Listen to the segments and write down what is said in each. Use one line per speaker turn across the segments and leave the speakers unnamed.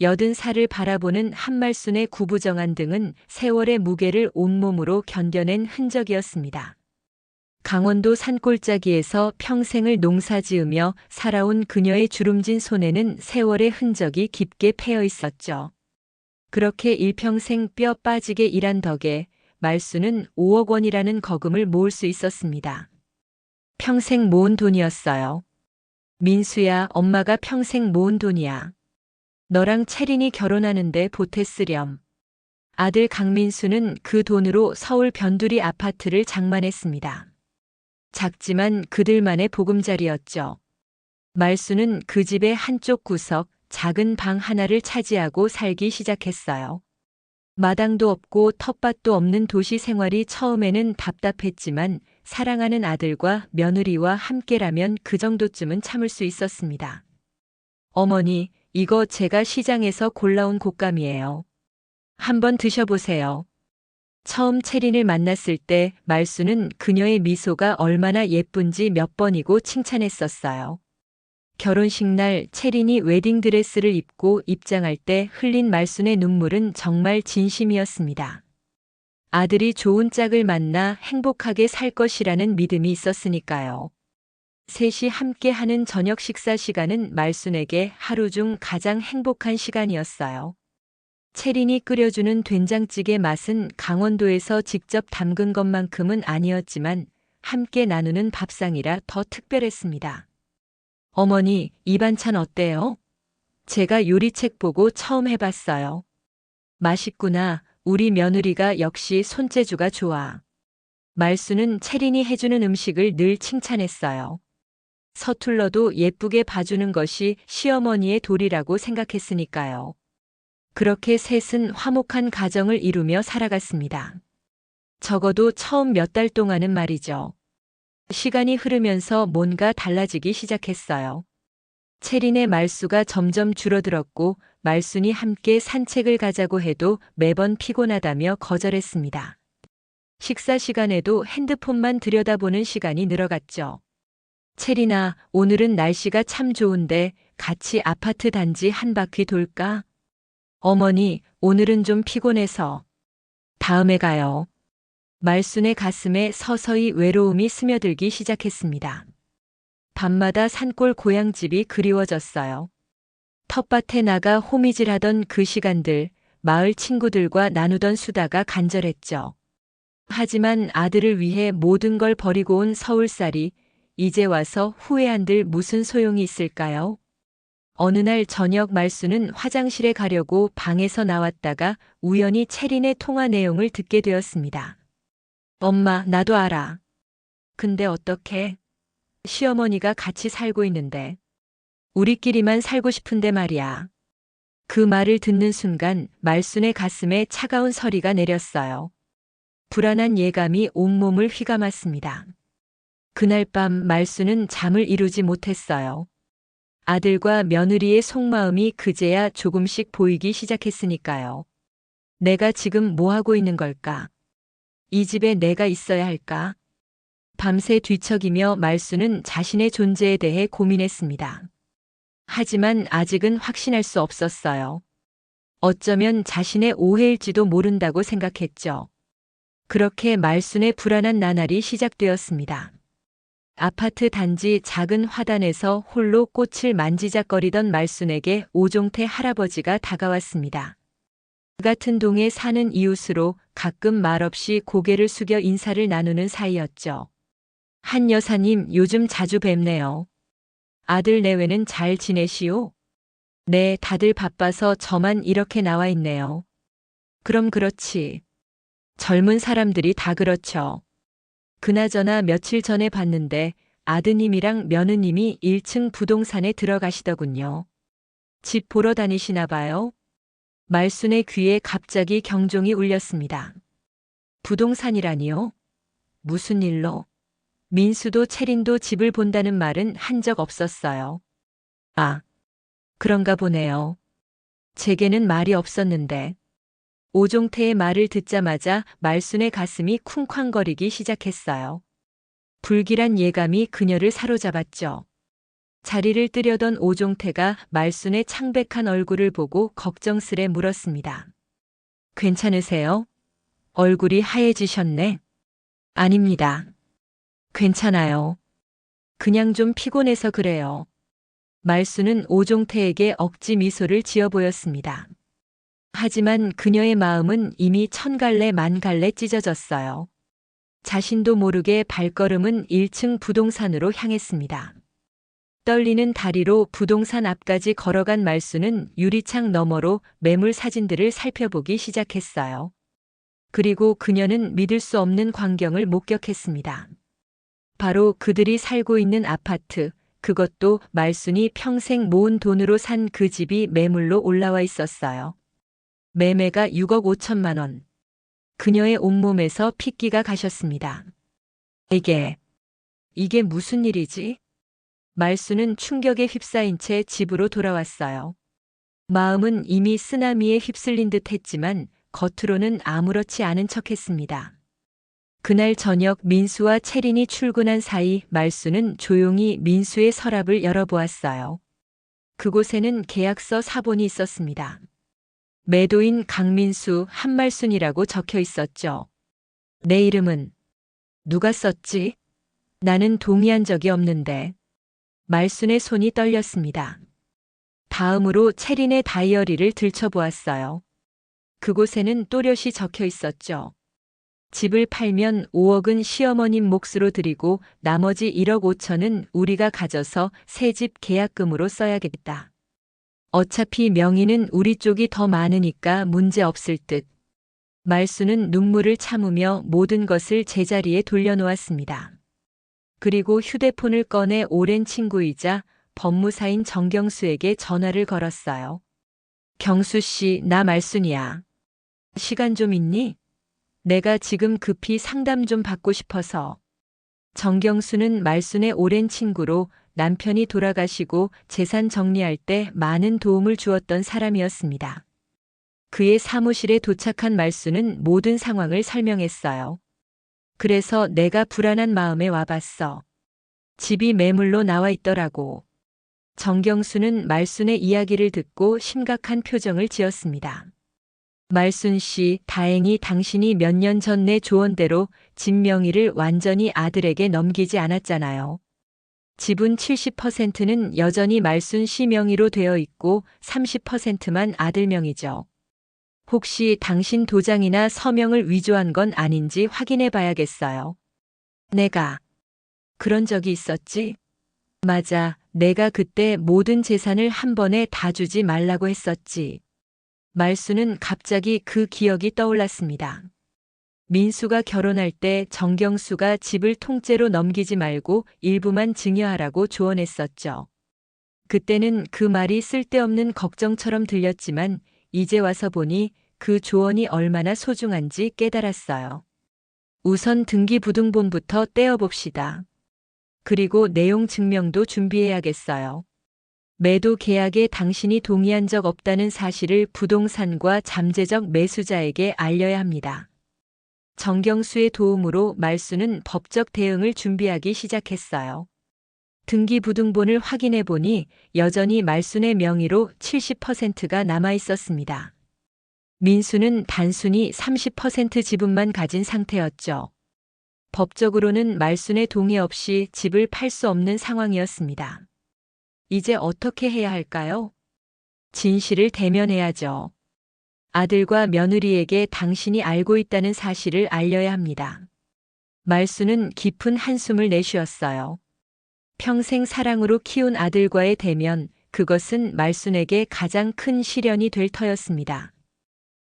여든 살을 바라보는 한말순의 구부정한 등은 세월의 무게를 온몸으로 견뎌낸 흔적이었습니다. 강원도 산골짜기에서 평생을 농사지으며 살아온 그녀의 주름진 손에는 세월의 흔적이 깊게 패여 있었죠. 그렇게 일평생 뼈 빠지게 일한 덕에 말수는 5억 원이라는 거금을 모을 수 있었습니다. 평생 모은 돈이었어요. 민수야, 엄마가 평생 모은 돈이야. 너랑 채린이 결혼하는데 보태 쓰렴. 아들 강민수는 그 돈으로 서울 변두리 아파트를 장만했습니다. 작지만 그들만의 보금자리였죠. 말수는 그 집의 한쪽 구석, 작은 방 하나를 차지하고 살기 시작했어요. 마당도 없고 텃밭도 없는 도시 생활이 처음에는 답답했지만 사랑하는 아들과 며느리와 함께라면 그 정도쯤은 참을 수 있었습니다. 어머니, 이거 제가 시장에서 골라온 곶감이에요. 한번 드셔보세요. 처음 채린을 만났을 때 말수는 그녀의 미소가 얼마나 예쁜지 몇 번이고 칭찬했었어요. 결혼식 날 채린이 웨딩드레스를 입고 입장할 때 흘린 말순의 눈물은 정말 진심이었습니다. 아들이 좋은 짝을 만나 행복하게 살 것이라는 믿음이 있었으니까요. 셋이 함께 하는 저녁 식사 시간은 말순에게 하루 중 가장 행복한 시간이었어요. 채린이 끓여주는 된장찌개 맛은 강원도에서 직접 담근 것만큼은 아니었지만 함께 나누는 밥상이라 더 특별했습니다. 어머니, 이 반찬 어때요? 제가 요리책 보고 처음 해봤어요. 맛있구나. 우리 며느리가 역시 손재주가 좋아. 말수는 채린이 해주는 음식을 늘 칭찬했어요. 서툴러도 예쁘게 봐주는 것이 시어머니의 도리라고 생각했으니까요. 그렇게 셋은 화목한 가정을 이루며 살아갔습니다. 적어도 처음 몇 달 동안은 말이죠. 시간이 흐르면서 뭔가 달라지기 시작했어요. 채린의 말수가 점점 줄어들었고 말순이 함께 산책을 가자고 해도 매번 피곤하다며 거절했습니다. 식사 시간에도 핸드폰만 들여다보는 시간이 늘어갔죠. 채린아, 오늘은 날씨가 참 좋은데 같이 아파트 단지 한 바퀴 돌까? 어머니, 오늘은 좀 피곤해서. 다음에 가요. 말순의 가슴에 서서히 외로움이 스며들기 시작했습니다. 밤마다 산골 고향집이 그리워졌어요. 텃밭에 나가 호미질하던 그 시간들, 마을 친구들과 나누던 수다가 간절했죠. 하지만 아들을 위해 모든 걸 버리고 온 서울살이 이제 와서 후회한들 무슨 소용이 있을까요? 어느 날 저녁 말수는 화장실에 가려고 방에서 나왔다가 우연히 채린의 통화 내용을 듣게 되었습니다. 엄마, 나도 알아. 근데 어떡해? 시어머니가 같이 살고 있는데. 우리끼리만 살고 싶은데 말이야. 그 말을 듣는 순간 말순의 가슴에 차가운 서리가 내렸어요. 불안한 예감이 온몸을 휘감았습니다. 그날 밤 말순은 잠을 이루지 못했어요. 아들과 며느리의 속마음이 그제야 조금씩 보이기 시작했으니까요. 내가 지금 뭐 하고 있는 걸까? 이 집에 내가 있어야 할까? 밤새 뒤척이며 말수는 자신의 존재에 대해 고민했습니다. 하지만 아직은 확신할 수 없었어요. 어쩌면 자신의 오해일지도 모른다고 생각했죠. 그렇게 말순의 불안한 나날이 시작되었습니다. 아파트 단지 작은 화단에서 홀로 꽃을 만지작거리던 말순에게 오종태 할아버지가 다가왔습니다. 그 같은 동에 사는 이웃으로 가끔 말없이 고개를 숙여 인사를 나누는 사이였죠. 한 여사님, 요즘 자주 뵙네요. 아들 내외는 잘 지내시오? 네, 다들 바빠서 저만 이렇게 나와 있네요. 그럼 그렇지. 젊은 사람들이 다 그렇죠. 그나저나 며칠 전에 봤는데 아드님이랑 며느님이 1층 부동산에 들어가시더군요. 집 보러 다니시나 봐요? 말순의 귀에 갑자기 경종이 울렸습니다. 부동산이라니요? 무슨 일로? 민수도 채린도 집을 본다는 말은 한 적 없었어요. 아, 그런가 보네요. 제게는 말이 없었는데. 오종태의 말을 듣자마자 말순의 가슴이 쿵쾅거리기 시작했어요. 불길한 예감이 그녀를 사로잡았죠. 자리를 뜨려던 오종태가 말순의 창백한 얼굴을 보고 걱정스레 물었습니다. 괜찮으세요? 얼굴이 하얘지셨네. 아닙니다. 괜찮아요. 그냥 좀 피곤해서 그래요. 말순은 오종태에게 억지 미소를 지어 보였습니다. 하지만 그녀의 마음은 이미 천갈래 만갈래 찢어졌어요. 자신도 모르게 발걸음은 1층 부동산으로 향했습니다. 떨리는 다리로 부동산 앞까지 걸어간 말순은 유리창 너머로 매물 사진들을 살펴보기 시작했어요. 그리고 그녀는 믿을 수 없는 광경을 목격했습니다. 바로 그들이 살고 있는 아파트, 그것도 말순이 평생 모은 돈으로 산 그 집이 매물로 올라와 있었어요. 매매가 6억 5천만 원. 그녀의 온몸에서 핏기가 가셨습니다. 이게 무슨 일이지? 말순은 충격에 휩싸인 채 집으로 돌아왔어요. 마음은 이미 쓰나미에 휩쓸린 듯 했지만 겉으로는 아무렇지 않은 척 했습니다. 그날 저녁 민수와 채린이 출근한 사이 말순은 조용히 민수의 서랍을 열어보았어요. 그곳에는 계약서 사본이 있었습니다. 매도인 강민수 한말순이라고 적혀 있었죠. 내 이름은 누가 썼지? 나는 동의한 적이 없는데. 말순의 손이 떨렸습니다. 다음으로 채린의 다이어리를 들춰보았어요. 그곳에는 또렷이 적혀 있었죠. 집을 팔면 5억은 시어머님 몫으로 드리고 나머지 1억 5천은 우리가 가져서 새 집 계약금으로 써야겠다. 어차피 명의는 우리 쪽이 더 많으니까 문제 없을 듯. 말순은 눈물을 참으며 모든 것을 제자리에 돌려놓았습니다. 그리고 휴대폰을 꺼내 오랜 친구이자 법무사인 정경수에게 전화를 걸었어요. 경수 씨, 나 말순이야. 시간 좀 있니? 내가 지금 급히 상담 좀 받고 싶어서. 정경수는 말순의 오랜 친구로 남편이 돌아가시고 재산 정리할 때 많은 도움을 주었던 사람이었습니다. 그의 사무실에 도착한 말순은 모든 상황을 설명했어요. 그래서 내가 불안한 마음에 와봤어. 집이 매물로 나와 있더라고. 정경수는 말순의 이야기를 듣고 심각한 표정을 지었습니다. 말순 씨, 다행히 당신이 몇 년 전 내 조언대로 집 명의를 완전히 아들에게 넘기지 않았잖아요. 지분 70%는 여전히 말순 씨 명의로 되어 있고 30%만 아들 명의죠. 혹시 당신 도장이나 서명을 위조한 건 아닌지 확인해 봐야겠어요. 내가 그런 적이 있었지? 맞아, 내가 그때 모든 재산을 한 번에 다 주지 말라고 했었지. 말순은 갑자기 그 기억이 떠올랐습니다. 민수가 결혼할 때 정경수가 집을 통째로 넘기지 말고 일부만 증여하라고 조언했었죠. 그때는 그 말이 쓸데없는 걱정처럼 들렸지만 이제 와서 보니 그 조언이 얼마나 소중한지 깨달았어요. 우선 등기부등본부터 떼어봅시다. 그리고 내용 증명도 준비해야겠어요. 매도 계약에 당신이 동의한 적 없다는 사실을 부동산과 잠재적 매수자에게 알려야 합니다. 정경수의 도움으로 말순은 법적 대응을 준비하기 시작했어요. 등기부등본을 확인해 보니 여전히 말순의 명의로 70%가 남아 있었습니다. 민수는 단순히 30% 지분만 가진 상태였죠. 법적으로는 말순의 동의 없이 집을 팔 수 없는 상황이었습니다. 이제 어떻게 해야 할까요? 진실을 대면해야죠. 아들과 며느리에게 당신이 알고 있다는 사실을 알려야 합니다. 말순은 깊은 한숨을 내쉬었어요. 평생 사랑으로 키운 아들과의 대면, 그것은 말순에게 가장 큰 시련이 될 터였습니다.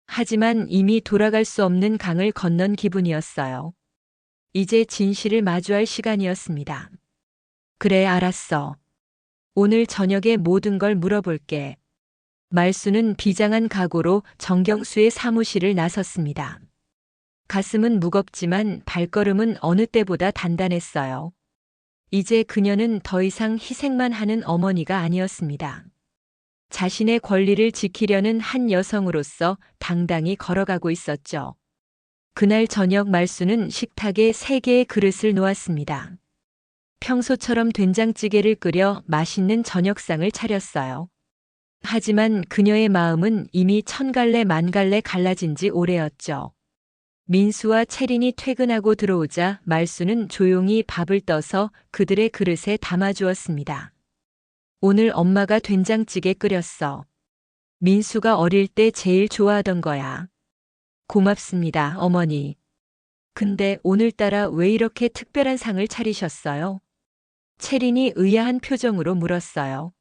하지만 이미 돌아갈 수 없는 강을 건넌 기분이었어요. 이제 진실을 마주할 시간이었습니다. 그래, 알았어. 오늘 저녁에 모든 걸 물어볼게. 말순은 비장한 각오로 정경수의 사무실을 나섰습니다. 가슴은 무겁지만 발걸음은 어느 때보다 단단했어요. 이제 그녀는 더 이상 희생만 하는 어머니가 아니었습니다. 자신의 권리를 지키려는 한 여성으로서 당당히 걸어가고 있었죠. 그날 저녁 말순은 식탁에 3개의 그릇을 놓았습니다. 평소처럼 된장찌개를 끓여 맛있는 저녁상을 차렸어요. 하지만 그녀의 마음은 이미 천갈래 만갈래 갈라진 지 오래였죠. 민수와 채린이 퇴근하고 들어오자 말수는 조용히 밥을 떠서 그들의 그릇에 담아주었습니다. 오늘 엄마가 된장찌개 끓였어. 민수가 어릴 때 제일 좋아하던 거야. 고맙습니다, 어머니. 근데 오늘따라 왜 이렇게 특별한 상을 차리셨어요? 채린이 의아한 표정으로 물었어요.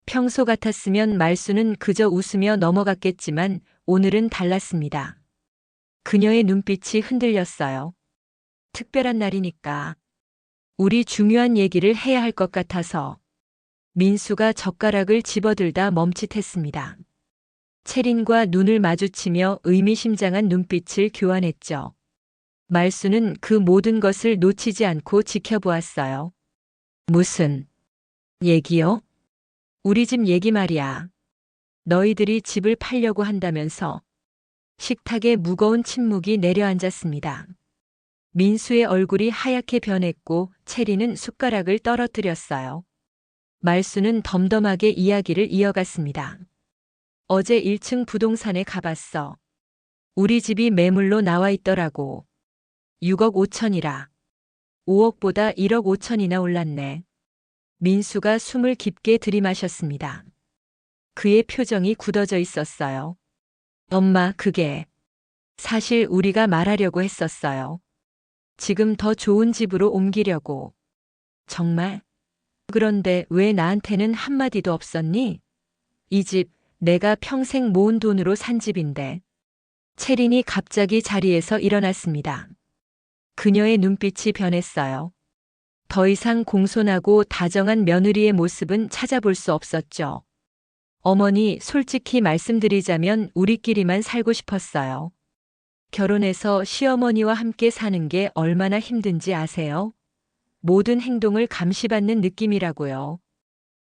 평소 같았으면 말수는 그저 웃으며 넘어갔겠지만 오늘은 달랐습니다. 그녀의 눈빛이 흔들렸어요. 특별한 날이니까. 우리 중요한 얘기를 해야 할 것 같아서. 민수가 젓가락을 집어들다 멈칫했습니다. 채린과 눈을 마주치며 의미심장한 눈빛을 교환했죠. 말수는 그 모든 것을 놓치지 않고 지켜보았어요. 무슨 얘기요? 우리 집 얘기 말이야. 너희들이 집을 팔려고 한다면서. 식탁에 무거운 침묵이 내려앉았습니다. 민수의 얼굴이 하얗게 변했고 채리는 숟가락을 떨어뜨렸어요. 말수는 덤덤하게 이야기를 이어갔습니다. 어제 1층 부동산에 가봤어. 우리 집이 매물로 나와 있더라고. 6억 5천이라. 5억보다 1억 5천이나 올랐네. 민수가 숨을 깊게 들이마셨습니다. 그의 표정이 굳어져 있었어요. 엄마, 그게 사실 우리가 말하려고 했었어요. 지금 더 좋은 집으로 옮기려고. 정말? 그런데 왜 나한테는 한마디도 없었니? 이 집 내가 평생 모은 돈으로 산 집인데. 채린이 갑자기 자리에서 일어났습니다. 그녀의 눈빛이 변했어요. 더 이상 공손하고 다정한 며느리의 모습은 찾아볼 수 없었죠. 어머니, 솔직히 말씀드리자면 우리끼리만 살고 싶었어요. 결혼해서 시어머니와 함께 사는 게 얼마나 힘든지 아세요? 모든 행동을 감시받는 느낌이라고요.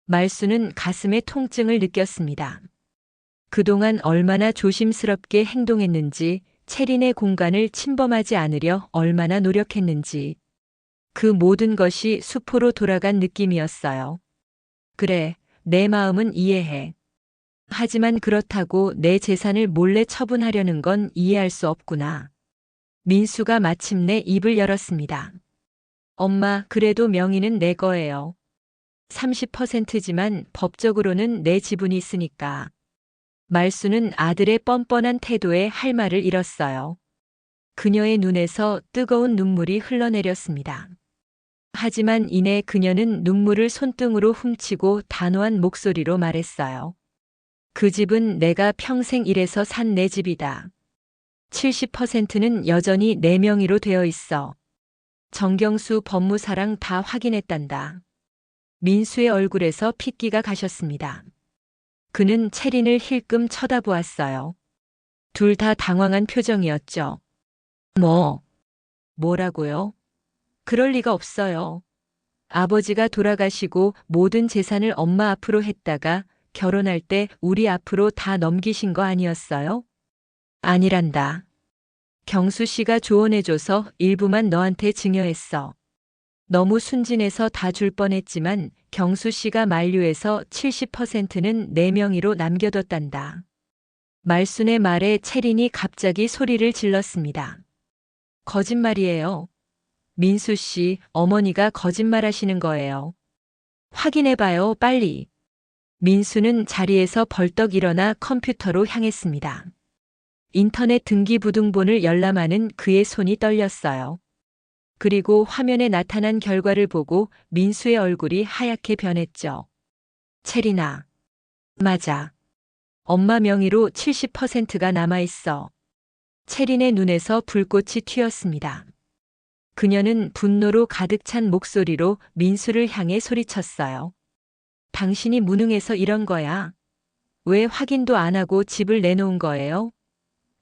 말수는 가슴에 통증을 느꼈습니다. 그동안 얼마나 조심스럽게 행동했는지, 채린의 공간을 침범하지 않으려 얼마나 노력했는지. 그 모든 것이 수포로 돌아간 느낌이었어요. 그래, 내 마음은 이해해. 하지만 그렇다고 내 재산을 몰래 처분하려는 건 이해할 수 없구나. 민수가 마침내 입을 열었습니다. 엄마, 그래도 명의는 내 거예요. 30%지만 법적으로는 내 지분이 있으니까. 말수는 아들의 뻔뻔한 태도에 할 말을 잃었어요. 그녀의 눈에서 뜨거운 눈물이 흘러내렸습니다. 하지만 이내 그녀는 눈물을 손등으로 훔치고 단호한 목소리로 말했어요. 그 집은 내가 평생 일해서 산 내 집이다. 70%는 여전히 내 명의로 되어 있어. 정경수 법무사랑 다 확인했단다. 민수의 얼굴에서 핏기가 가셨습니다. 그는 채린을 힐끔 쳐다보았어요. 둘 다 당황한 표정이었죠. 뭐라고요? 그럴 리가 없어요. 아버지가 돌아가시고 모든 재산을 엄마 앞으로 했다가 결혼할 때 우리 앞으로 다 넘기신 거 아니었어요? 아니란다. 경수 씨가 조언해줘서 일부만 너한테 증여했어. 너무 순진해서 다 줄 뻔했지만 경수 씨가 만류해서 70%는 내 명의로 남겨뒀단다. 말순의 말에 채린이 갑자기 소리를 질렀습니다. 거짓말이에요. 민수 씨, 어머니가 거짓말하시는 거예요. 확인해봐요, 빨리. 민수는 자리에서 벌떡 일어나 컴퓨터로 향했습니다. 인터넷 등기부등본을 열람하는 그의 손이 떨렸어요. 그리고 화면에 나타난 결과를 보고 민수의 얼굴이 하얗게 변했죠. 채린아. 맞아. 엄마 명의로 70%가 남아있어. 채린의 눈에서 불꽃이 튀었습니다. 그녀는 분노로 가득 찬 목소리로 민수를 향해 소리쳤어요. 당신이 무능해서 이런 거야. 왜 확인도 안 하고 집을 내놓은 거예요?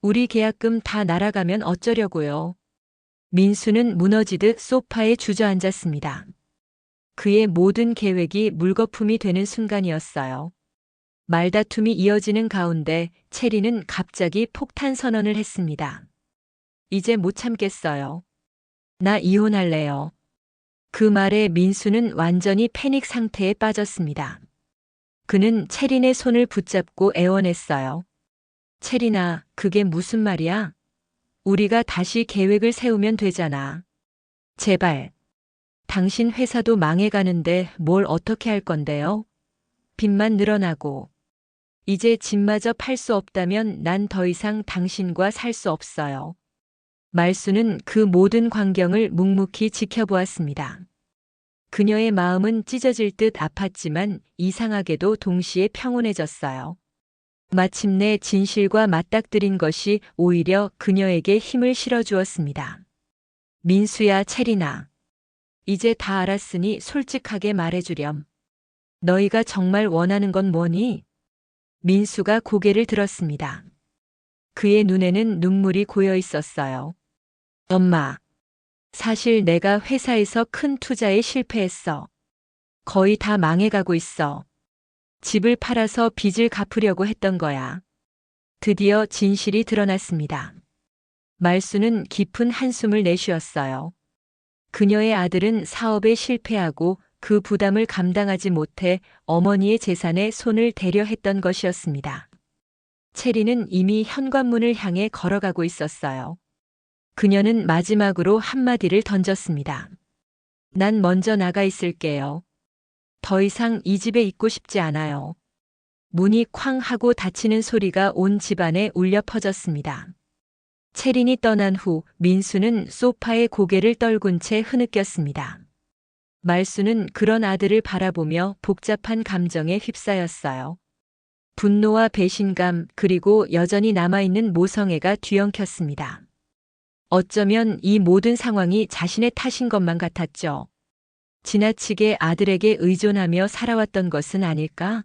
우리 계약금 다 날아가면 어쩌려고요? 민수는 무너지듯 소파에 주저앉았습니다. 그의 모든 계획이 물거품이 되는 순간이었어요. 말다툼이 이어지는 가운데 채리는 갑자기 폭탄 선언을 했습니다. 이제 못 참겠어요. 나 이혼할래요. 그 말에 민수는 완전히 패닉 상태에 빠졌습니다. 그는 채린의 손을 붙잡고 애원했어요. 채린아, 그게 무슨 말이야? 우리가 다시 계획을 세우면 되잖아. 제발. 당신 회사도 망해가는데 뭘 어떻게 할 건데요? 빚만 늘어나고. 이제 집마저 팔 수 없다면 난 더 이상 당신과 살 수 없어요. 말수는 그 모든 광경을 묵묵히 지켜보았습니다. 그녀의 마음은 찢어질 듯 아팠지만 이상하게도 동시에 평온해졌어요. 마침내 진실과 맞닥뜨린 것이 오히려 그녀에게 힘을 실어주었습니다. 민수야, 채린아. 이제 다 알았으니 솔직하게 말해주렴. 너희가 정말 원하는 건 뭐니? 민수가 고개를 들었습니다. 그의 눈에는 눈물이 고여 있었어요. 엄마. 사실 내가 회사에서 큰 투자에 실패했어. 거의 다 망해가고 있어. 집을 팔아서 빚을 갚으려고 했던 거야. 드디어 진실이 드러났습니다. 말수는 깊은 한숨을 내쉬었어요. 그녀의 아들은 사업에 실패하고 그 부담을 감당하지 못해 어머니의 재산에 손을 대려 했던 것이었습니다. 체리는 이미 현관문을 향해 걸어가고 있었어요. 그녀는 마지막으로 한마디를 던졌습니다. 난 먼저 나가 있을게요. 더 이상 이 집에 있고 싶지 않아요. 문이 쾅 하고 닫히는 소리가 온 집안에 울려 퍼졌습니다. 채린이 떠난 후 민수는 소파에 고개를 떨군 채 흐느꼈습니다. 말수는 그런 아들을 바라보며 복잡한 감정에 휩싸였어요. 분노와 배신감 그리고 여전히 남아있는 모성애가 뒤엉켰습니다. 어쩌면 이 모든 상황이 자신의 탓인 것만 같았죠. 지나치게 아들에게 의존하며 살아왔던 것은 아닐까?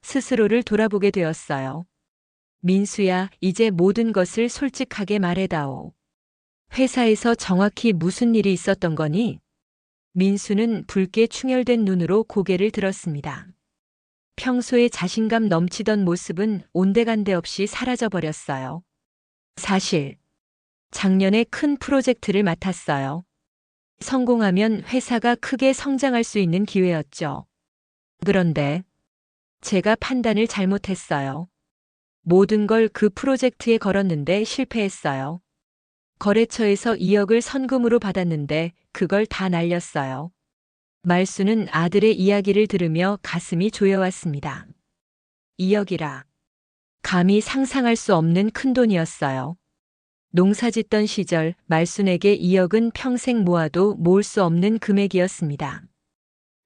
스스로를 돌아보게 되었어요. 민수야, 이제 모든 것을 솔직하게 말해다오. 회사에서 정확히 무슨 일이 있었던 거니? 민수는 붉게 충혈된 눈으로 고개를 들었습니다. 평소에 자신감 넘치던 모습은 온데간데 없이 사라져버렸어요. 사실, 작년에 큰 프로젝트를 맡았어요. 성공하면 회사가 크게 성장할 수 있는 기회였죠. 그런데 제가 판단을 잘못했어요. 모든 걸 그 프로젝트에 걸었는데 실패했어요. 거래처에서 2억을 선금으로 받았는데 그걸 다 날렸어요. 말수는 아들의 이야기를 들으며 가슴이 조여왔습니다. 2억이라. 감히 상상할 수 없는 큰돈이었어요. 농사짓던 시절 말순에게 2억은 평생 모아도 모을 수 없는 금액이었습니다.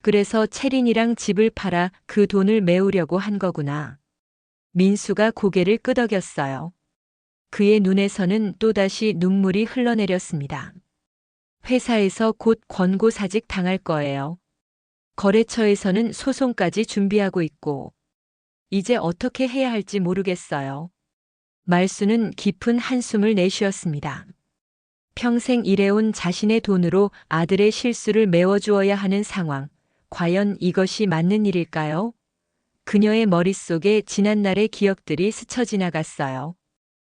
그래서 채린이랑 집을 팔아 그 돈을 메우려고 한 거구나. 민수가 고개를 끄덕였어요. 그의 눈에서는 또다시 눈물이 흘러내렸습니다. 회사에서 곧 권고사직 당할 거예요. 거래처에서는 소송까지 준비하고 있고 이제 어떻게 해야 할지 모르겠어요. 말수는 깊은 한숨을 내쉬었습니다. 평생 일해온 자신의 돈으로 아들의 실수를 메워주어야 하는 상황. 과연 이것이 맞는 일일까요? 그녀의 머릿속에 지난날의 기억들이 스쳐 지나갔어요.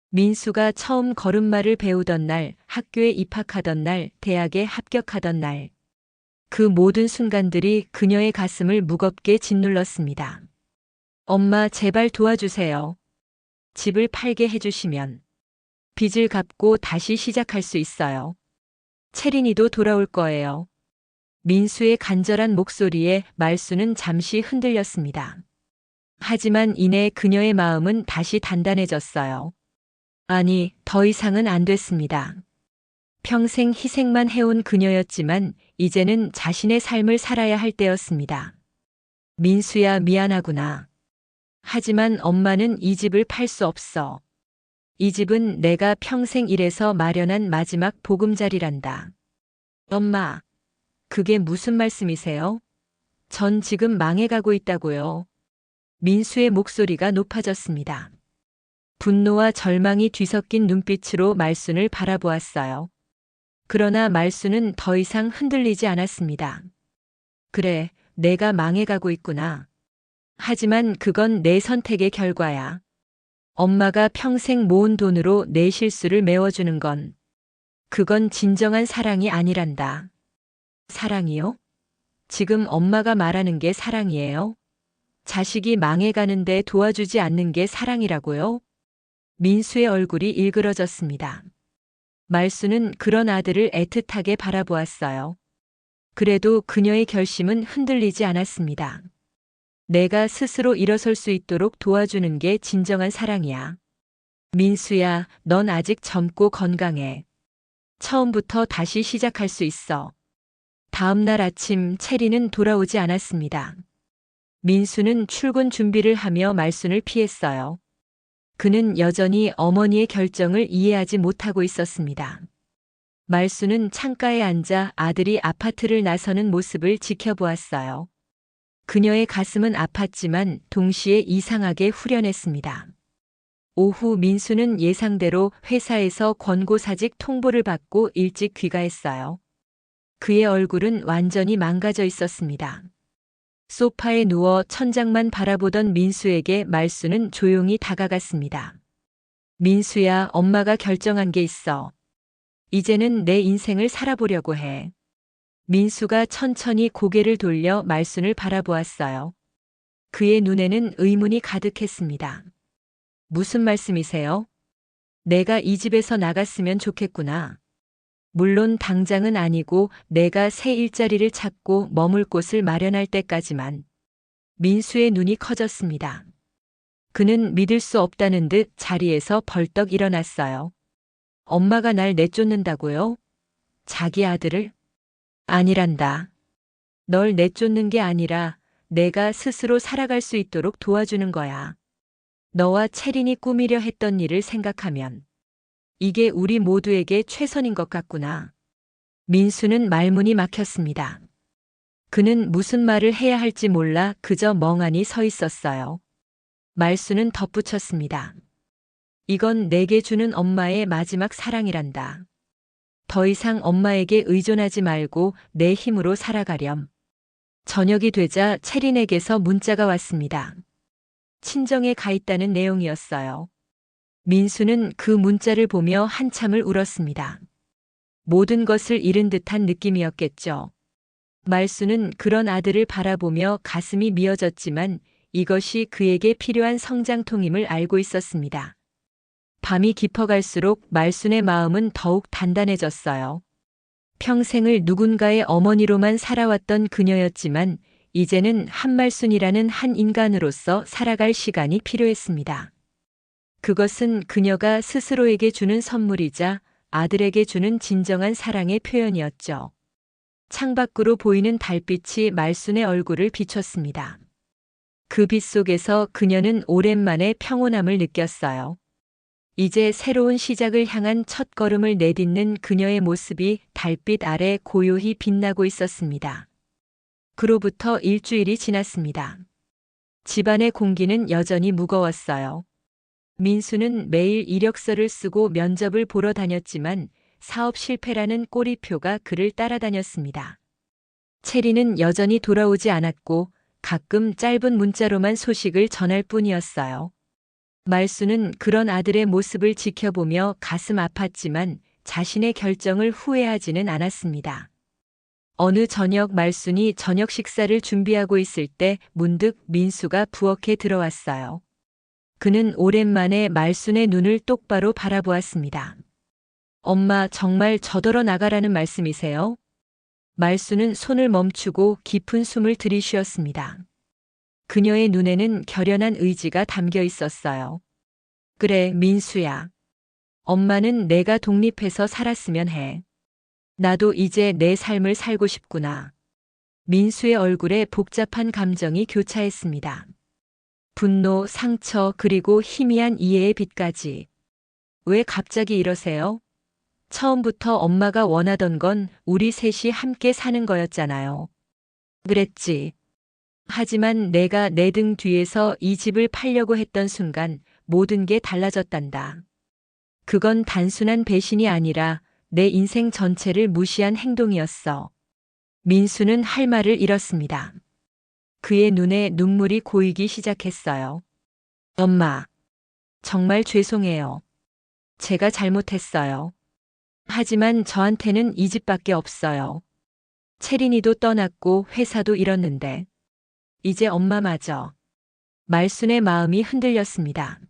민수가 처음 걸음마를 배우던 날, 학교에 입학하던 날, 대학에 합격하던 날. 그 모든 순간들이 그녀의 가슴을 무겁게 짓눌렀습니다. 엄마, 제발 도와주세요. 집을 팔게 해주시면 빚을 갚고 다시 시작할 수 있어요. 채린이도 돌아올 거예요. 민수의 간절한 목소리에 말수는 잠시 흔들렸습니다. 하지만 이내 그녀의 마음은 다시 단단해졌어요. 아니, 더 이상은 안 됐습니다. 평생 희생만 해온 그녀였지만 이제는 자신의 삶을 살아야 할 때였습니다. 민수야, 미안하구나. 하지만 엄마는 이 집을 팔 수 없어. 이 집은 내가 평생 일해서 마련한 마지막 보금자리란다. 엄마, 그게 무슨 말씀이세요? 전 지금 망해가고 있다고요. 민수의 목소리가 높아졌습니다. 분노와 절망이 뒤섞인 눈빛으로 말순을 바라보았어요. 그러나 말순은 더 이상 흔들리지 않았습니다. 그래, 내가 망해가고 있구나. 하지만 그건 내 선택의 결과야. 엄마가 평생 모은 돈으로 내 실수를 메워주는 건, 그건 진정한 사랑이 아니란다. 사랑이요? 지금 엄마가 말하는 게 사랑이에요? 자식이 망해가는데 도와주지 않는 게 사랑이라고요? 민수의 얼굴이 일그러졌습니다. 말수는 그런 아들을 애틋하게 바라보았어요. 그래도 그녀의 결심은 흔들리지 않았습니다. 내가 스스로 일어설 수 있도록 도와주는 게 진정한 사랑이야. 민수야, 넌 아직 젊고 건강해. 처음부터 다시 시작할 수 있어. 다음 날 아침 체리는 돌아오지 않았습니다. 민수는 출근 준비를 하며 말순을 피했어요. 그는 여전히 어머니의 결정을 이해하지 못하고 있었습니다. 말순은 창가에 앉아 아들이 아파트를 나서는 모습을 지켜보았어요. 그녀의 가슴은 아팠지만 동시에 이상하게 후련했습니다. 오후 민수는 예상대로 회사에서 권고사직 통보를 받고 일찍 귀가했어요. 그의 얼굴은 완전히 망가져 있었습니다. 소파에 누워 천장만 바라보던 민수에게 말수는 조용히 다가갔습니다. 민수야, 엄마가 결정한 게 있어. 이제는 내 인생을 살아보려고 해. 민수가 천천히 고개를 돌려 말순을 바라보았어요. 그의 눈에는 의문이 가득했습니다. 무슨 말씀이세요? 내가 이 집에서 나갔으면 좋겠구나. 물론 당장은 아니고 내가 새 일자리를 찾고 머물 곳을 마련할 때까지만. 민수의 눈이 커졌습니다. 그는 믿을 수 없다는 듯 자리에서 벌떡 일어났어요. 엄마가 날 내쫓는다고요? 자기 아들을? 아니란다. 널 내쫓는 게 아니라 내가 스스로 살아갈 수 있도록 도와주는 거야. 너와 채린이 꾸미려 했던 일을 생각하면 이게 우리 모두에게 최선인 것 같구나. 민수는 말문이 막혔습니다. 그는 무슨 말을 해야 할지 몰라 그저 멍하니 서 있었어요. 말수는 덧붙였습니다. 이건 내게 주는 엄마의 마지막 사랑이란다. 더 이상 엄마에게 의존하지 말고 내 힘으로 살아가렴. 저녁이 되자 채린에게서 문자가 왔습니다. 친정에 가 있다는 내용이었어요. 민수는 그 문자를 보며 한참을 울었습니다. 모든 것을 잃은 듯한 느낌이었겠죠. 말수는 그런 아들을 바라보며 가슴이 미어졌지만 이것이 그에게 필요한 성장통임을 알고 있었습니다. 밤이 깊어갈수록 말순의 마음은 더욱 단단해졌어요. 평생을 누군가의 어머니로만 살아왔던 그녀였지만 이제는 한말순이라는 한 인간으로서 살아갈 시간이 필요했습니다. 그것은 그녀가 스스로에게 주는 선물이자 아들에게 주는 진정한 사랑의 표현이었죠. 창밖으로 보이는 달빛이 말순의 얼굴을 비췄습니다. 그 빛 속에서 그녀는 오랜만에 평온함을 느꼈어요. 이제 새로운 시작을 향한 첫걸음을 내딛는 그녀의 모습이 달빛 아래 고요히 빛나고 있었습니다. 그로부터 일주일이 지났습니다. 집안의 공기는 여전히 무거웠어요. 민수는 매일 이력서를 쓰고 면접을 보러 다녔지만 사업 실패라는 꼬리표가 그를 따라다녔습니다. 체리는 여전히 돌아오지 않았고 가끔 짧은 문자로만 소식을 전할 뿐이었어요. 말수는 그런 아들의 모습을 지켜보며 가슴 아팠지만 자신의 결정을 후회하지는 않았습니다. 어느 저녁 말순이 저녁 식사를 준비하고 있을 때 문득 민수가 부엌에 들어왔어요. 그는 오랜만에 말순의 눈을 똑바로 바라보았습니다. 엄마, 정말 저더러 나가라는 말씀이세요? 말순은 손을 멈추고 깊은 숨을 들이쉬었습니다. 그녀의 눈에는 결연한 의지가 담겨 있었어요. 그래, 민수야. 엄마는 내가 독립해서 살았으면 해. 나도 이제 내 삶을 살고 싶구나. 민수의 얼굴에 복잡한 감정이 교차했습니다. 분노, 상처, 그리고 희미한 이해의 빛까지. 왜 갑자기 이러세요? 처음부터 엄마가 원하던 건 우리 셋이 함께 사는 거였잖아요. 그랬지. 하지만 내가 내 등 뒤에서 이 집을 팔려고 했던 순간 모든 게 달라졌단다. 그건 단순한 배신이 아니라 내 인생 전체를 무시한 행동이었어. 민수는 할 말을 잃었습니다. 그의 눈에 눈물이 고이기 시작했어요. 엄마, 정말 죄송해요. 제가 잘못했어요. 하지만 저한테는 이 집밖에 없어요. 채린이도 떠났고 회사도 잃었는데 이제 엄마마저. 말순의 마음이 흔들렸습니다.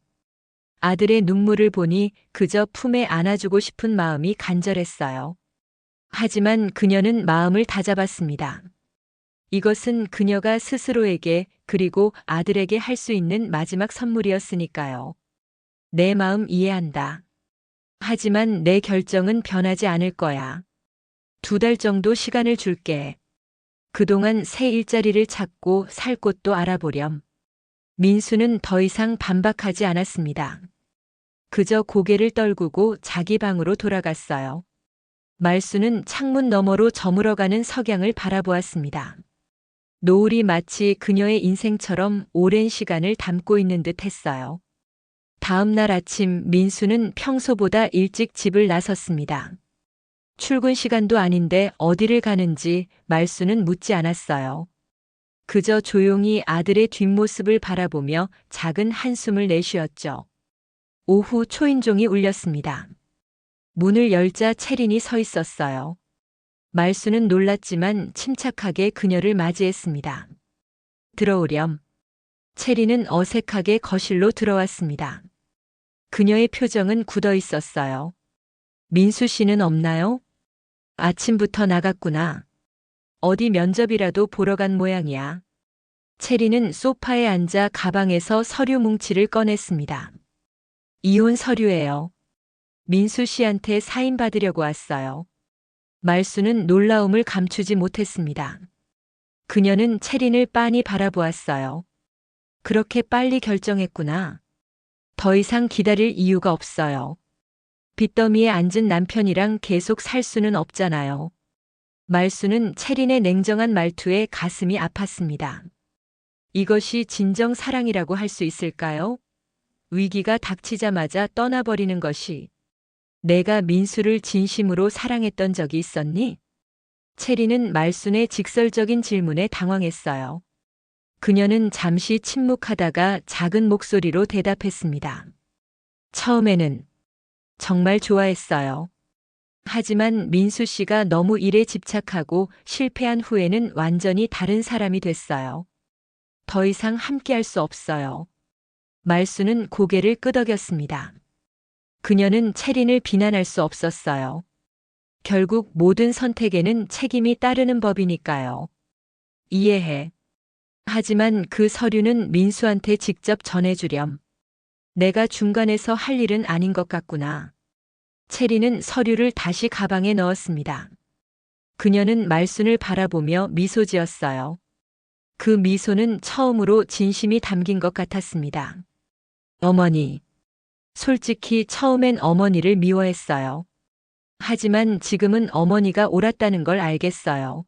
아들의 눈물을 보니 그저 품에 안아주고 싶은 마음이 간절했어요. 하지만 그녀는 마음을 다잡았습니다. 이것은 그녀가 스스로에게 그리고 아들에게 할 수 있는 마지막 선물이었으니까요. 내 마음 이해한다. 하지만 내 결정은 변하지 않을 거야. 2달 정도 시간을 줄게. 그동안 새 일자리를 찾고 살 곳도 알아보렴. 민수는 더 이상 반박하지 않았습니다. 그저 고개를 떨구고 자기 방으로 돌아갔어요. 말수는 창문 너머로 저물어가는 석양을 바라보았습니다. 노을이 마치 그녀의 인생처럼 오랜 시간을 담고 있는 듯 했어요. 다음 날 아침 민수는 평소보다 일찍 집을 나섰습니다. 출근 시간도 아닌데 어디를 가는지 말수는 묻지 않았어요. 그저 조용히 아들의 뒷모습을 바라보며 작은 한숨을 내쉬었죠. 오후 초인종이 울렸습니다. 문을 열자 채린이 서 있었어요. 말수는 놀랐지만 침착하게 그녀를 맞이했습니다. 들어오렴. 채린은 어색하게 거실로 들어왔습니다. 그녀의 표정은 굳어 있었어요. 민수 씨는 없나요? 아침부터 나갔구나. 어디 면접이라도 보러 간 모양이야. 채리는 소파에 앉아 가방에서 서류 뭉치를 꺼냈습니다. 이혼 서류예요. 민수 씨한테 사인 받으려고 왔어요. 말수는 놀라움을 감추지 못했습니다. 그녀는 채린을 빤히 바라보았어요. 그렇게 빨리 결정했구나. 더 이상 기다릴 이유가 없어요. 빚더미에 앉은 남편이랑 계속 살 수는 없잖아요. 말수는 채린의 냉정한 말투에 가슴이 아팠습니다. 이것이 진정 사랑이라고 할 수 있을까요? 위기가 닥치자마자 떠나버리는 것이. 내가 민수를 진심으로 사랑했던 적이 있었니? 채린은 말순의 직설적인 질문에 당황했어요. 그녀는 잠시 침묵하다가 작은 목소리로 대답했습니다. 처음에는 정말 좋아했어요. 하지만 민수 씨가 너무 일에 집착하고 실패한 후에는 완전히 다른 사람이 됐어요. 더 이상 함께할 수 없어요. 말수는 고개를 끄덕였습니다. 그녀는 채린을 비난할 수 없었어요. 결국 모든 선택에는 책임이 따르는 법이니까요. 이해해. 하지만 그 서류는 민수한테 직접 전해주렴. 내가 중간에서 할 일은 아닌 것 같구나. 채린은 서류를 다시 가방에 넣었습니다. 그녀는 말순을 바라보며 미소 지었어요. 그 미소는 처음으로 진심이 담긴 것 같았습니다. 어머니. 솔직히 처음엔 어머니를 미워했어요. 하지만 지금은 어머니가 옳았다는 걸 알겠어요.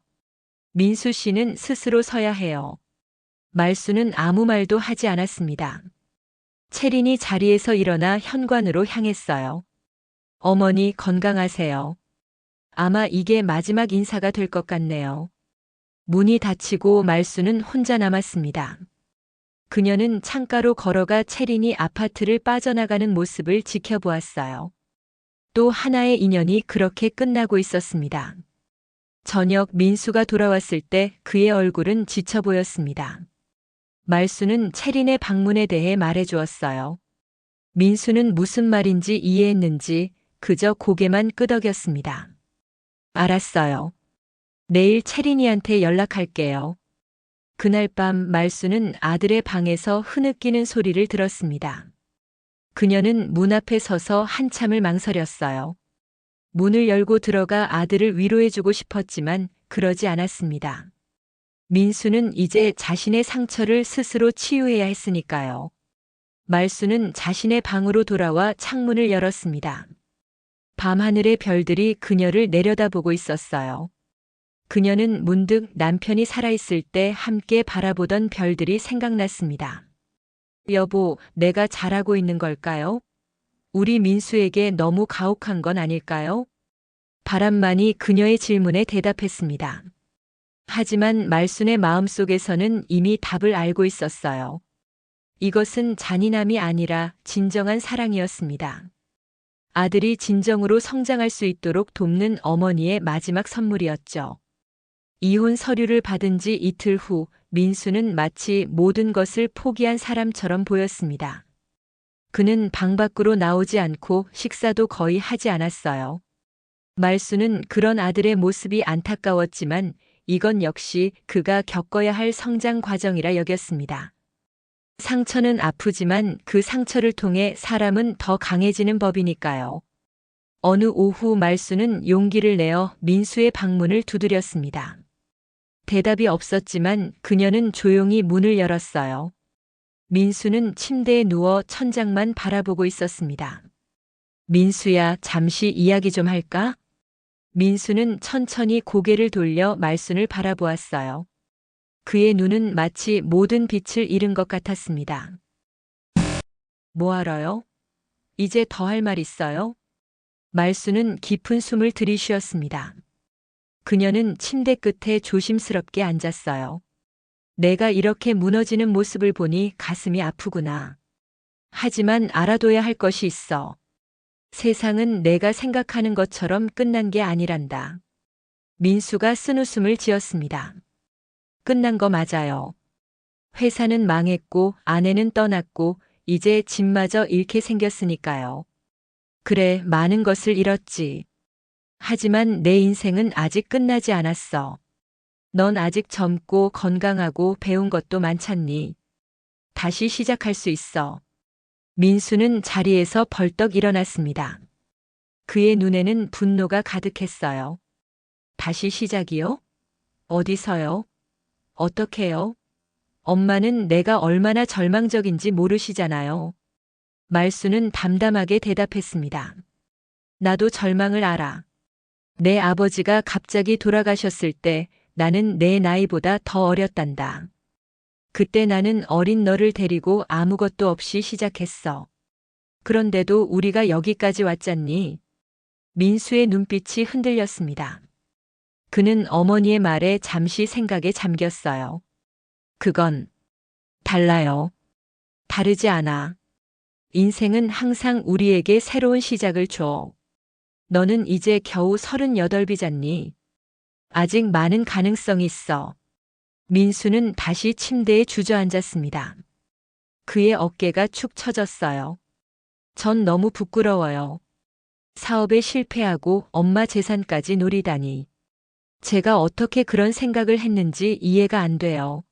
민수 씨는 스스로 서야 해요. 말수는 아무 말도 하지 않았습니다. 채린이 자리에서 일어나 현관으로 향했어요. 어머니 건강하세요. 아마 이게 마지막 인사가 될 것 같네요. 문이 닫히고 말수는 혼자 남았습니다. 그녀는 창가로 걸어가 채린이 아파트를 빠져나가는 모습을 지켜보았어요. 또 하나의 인연이 그렇게 끝나고 있었습니다. 저녁 민수가 돌아왔을 때 그의 얼굴은 지쳐 보였습니다. 말수는 채린의 방문에 대해 말해주었어요. 민수는 무슨 말인지 이해했는지 그저 고개만 끄덕였습니다. 알았어요. 내일 채린이한테 연락할게요. 그날 밤 말수는 아들의 방에서 흐느끼는 소리를 들었습니다. 그녀는 문 앞에 서서 한참을 망설였어요. 문을 열고 들어가 아들을 위로해주고 싶었지만 그러지 않았습니다. 민수는 이제 자신의 상처를 스스로 치유해야 했으니까요. 말수는 자신의 방으로 돌아와 창문을 열었습니다. 밤하늘의 별들이 그녀를 내려다보고 있었어요. 그녀는 문득 남편이 살아있을 때 함께 바라보던 별들이 생각났습니다. 여보, 내가 잘하고 있는 걸까요? 우리 민수에게 너무 가혹한 건 아닐까요? 바람만이 그녀의 질문에 대답했습니다. 하지만 말순의 마음속에서는 이미 답을 알고 있었어요. 이것은 잔인함이 아니라 진정한 사랑이었습니다. 아들이 진정으로 성장할 수 있도록 돕는 어머니의 마지막 선물이었죠. 이혼 서류를 받은 지 이틀 후 민수는 마치 모든 것을 포기한 사람처럼 보였습니다. 그는 방 밖으로 나오지 않고 식사도 거의 하지 않았어요. 말수는 그런 아들의 모습이 안타까웠지만 이건 역시 그가 겪어야 할 성장 과정이라 여겼습니다. 상처는 아프지만 그 상처를 통해 사람은 더 강해지는 법이니까요. 어느 오후 말수는 용기를 내어 민수의 방문을 두드렸습니다. 대답이 없었지만 그녀는 조용히 문을 열었어요. 민수는 침대에 누워 천장만 바라보고 있었습니다. 민수야, 잠시 이야기 좀 할까? 민수는 천천히 고개를 돌려 말순을 바라보았어요. 그의 눈은 마치 모든 빛을 잃은 것 같았습니다. 뭐하러요? 이제 더 할 말 있어요? 말수는 깊은 숨을 들이쉬었습니다. 그녀는 침대 끝에 조심스럽게 앉았어요. 내가 이렇게 무너지는 모습을 보니 가슴이 아프구나. 하지만 알아둬야 할 것이 있어. 세상은 내가 생각하는 것처럼 끝난 게 아니란다. 민수가 쓴웃음을 지었습니다. 끝난 거 맞아요. 회사는 망했고 아내는 떠났고 이제 집마저 잃게 생겼으니까요. 그래, 많은 것을 잃었지. 하지만 내 인생은 아직 끝나지 않았어. 넌 아직 젊고 건강하고 배운 것도 많잖니. 다시 시작할 수 있어. 민수는 자리에서 벌떡 일어났습니다. 그의 눈에는 분노가 가득했어요. 다시 시작이요? 어디서요? 어떻게요? 엄마는 내가 얼마나 절망적인지 모르시잖아요. 말수는 담담하게 대답했습니다. 나도 절망을 알아. 내 아버지가 갑자기 돌아가셨을 때 나는 내 나이보다 더 어렸단다. 그때 나는 어린 너를 데리고 아무것도 없이 시작했어. 그런데도 우리가 여기까지 왔잖니. 민수의 눈빛이 흔들렸습니다. 그는 어머니의 말에 잠시 생각에 잠겼어요. 그건 달라요. 다르지 않아. 인생은 항상 우리에게 새로운 시작을 줘. 너는 이제 겨우 38이잖니. 아직 많은 가능성이 있어. 민수는 다시 침대에 주저앉았습니다. 그의 어깨가 축 처졌어요. 전 너무 부끄러워요. 사업에 실패하고 엄마 재산까지 노리다니. 제가 어떻게 그런 생각을 했는지 이해가 안 돼요.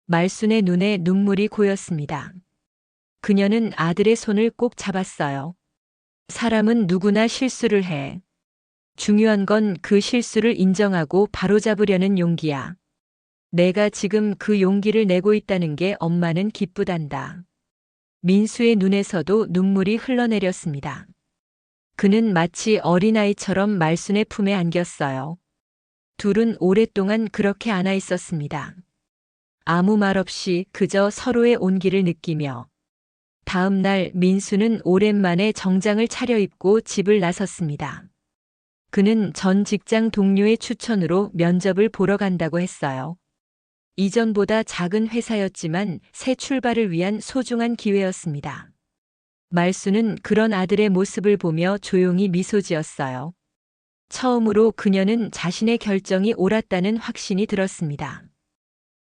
말순의 눈에 눈물이 고였습니다. 그녀는 아들의 손을 꼭 잡았어요. 사람은 누구나 실수를 해. 중요한 건 그 실수를 인정하고 바로잡으려는 용기야. 내가 지금 그 용기를 내고 있다는 게 엄마는 기쁘단다. 민수의 눈에서도 눈물이 흘러내렸습니다. 그는 마치 어린아이처럼 말순의 품에 안겼어요. 둘은 오랫동안 그렇게 안아 있었습니다. 아무 말 없이 그저 서로의 온기를 느끼며. 다음 날 민수는 오랜만에 정장을 차려입고 집을 나섰습니다. 그는 전 직장 동료의 추천으로 면접을 보러 간다고 했어요. 이전보다 작은 회사였지만 새 출발을 위한 소중한 기회였습니다. 말수는 그런 아들의 모습을 보며 조용히 미소 지었어요. 처음으로 그녀는 자신의 결정이 옳았다는 확신이 들었습니다.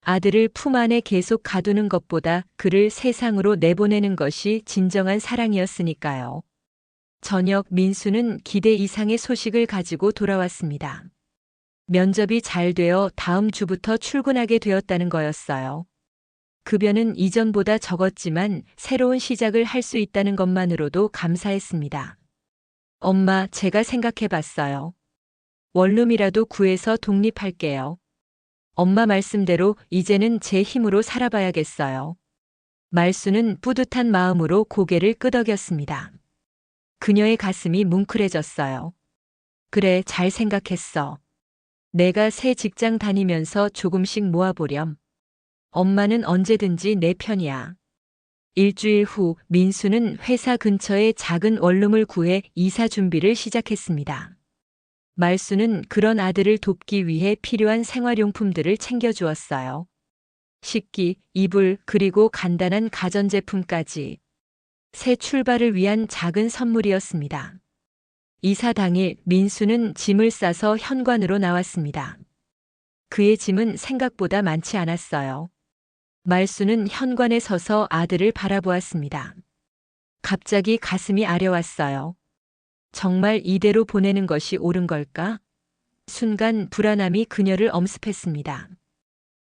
아들을 품 안에 계속 가두는 것보다 그를 세상으로 내보내는 것이 진정한 사랑이었으니까요. 저녁 민수는 기대 이상의 소식을 가지고 돌아왔습니다. 면접이 잘 되어 다음 주부터 출근하게 되었다는 거였어요. 급여는 이전보다 적었지만 새로운 시작을 할 수 있다는 것만으로도 감사했습니다. 엄마, 제가 생각해 봤어요. 원룸이라도 구해서 독립할게요. 엄마 말씀대로 이제는 제 힘으로 살아봐야겠어요. 말수는 뿌듯한 마음으로 고개를 끄덕였습니다. 그녀의 가슴이 뭉클해졌어요. 그래, 잘 생각했어. 내가 새 직장 다니면서 조금씩 모아보렴. 엄마는 언제든지 내 편이야. 일주일 후 민수는 회사 근처에 작은 원룸을 구해 이사 준비를 시작했습니다. 말수는 그런 아들을 돕기 위해 필요한 생활용품들을 챙겨주었어요. 식기, 이불, 그리고 간단한 가전제품까지. 새 출발을 위한 작은 선물이었습니다. 이사 당일 민수는 짐을 싸서 현관으로 나왔습니다. 그의 짐은 생각보다 많지 않았어요. 말수는 현관에 서서 아들을 바라보았습니다. 갑자기 가슴이 아려왔어요. 정말 이대로 보내는 것이 옳은 걸까? 순간 불안함이 그녀를 엄습했습니다.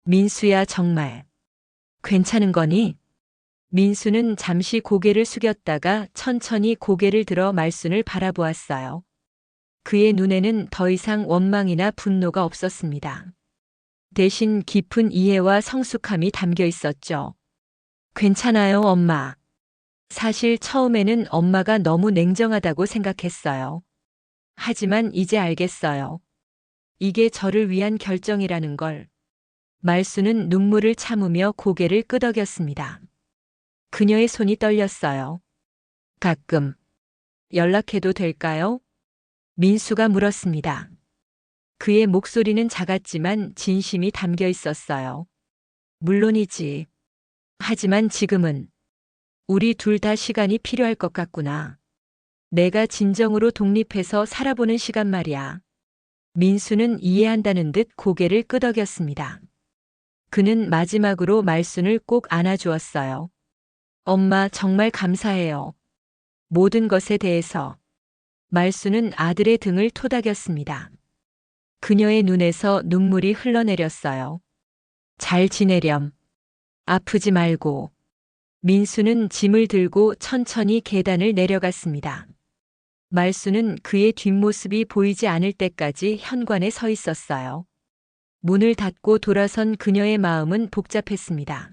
민수야, 정말 괜찮은 거니? 민수는 잠시 고개를 숙였다가 천천히 고개를 들어 말순을 바라보았어요. 그의 눈에는 더 이상 원망이나 분노가 없었습니다. 대신 깊은 이해와 성숙함이 담겨 있었죠. 괜찮아요, 엄마. 사실 처음에는 엄마가 너무 냉정하다고 생각했어요. 하지만 이제 알겠어요. 이게 저를 위한 결정이라는 걸. 말수는 눈물을 참으며 고개를 끄덕였습니다. 그녀의 손이 떨렸어요. 가끔 연락해도 될까요? 민수가 물었습니다. 그의 목소리는 작았지만 진심이 담겨 있었어요. 물론이지. 하지만 지금은 우리 둘 다 시간이 필요할 것 같구나. 내가 진정으로 독립해서 살아보는 시간 말이야. 민수는 이해한다는 듯 고개를 끄덕였습니다. 그는 마지막으로 말순을 꼭 안아주었어요. 엄마, 정말 감사해요. 모든 것에 대해서. 말순은 아들의 등을 토닥였습니다. 그녀의 눈에서 눈물이 흘러내렸어요. 잘 지내렴. 아프지 말고. 민수는 짐을 들고 천천히 계단을 내려갔습니다. 말수는 그의 뒷모습이 보이지 않을 때까지 현관에 서 있었어요. 문을 닫고 돌아선 그녀의 마음은 복잡했습니다.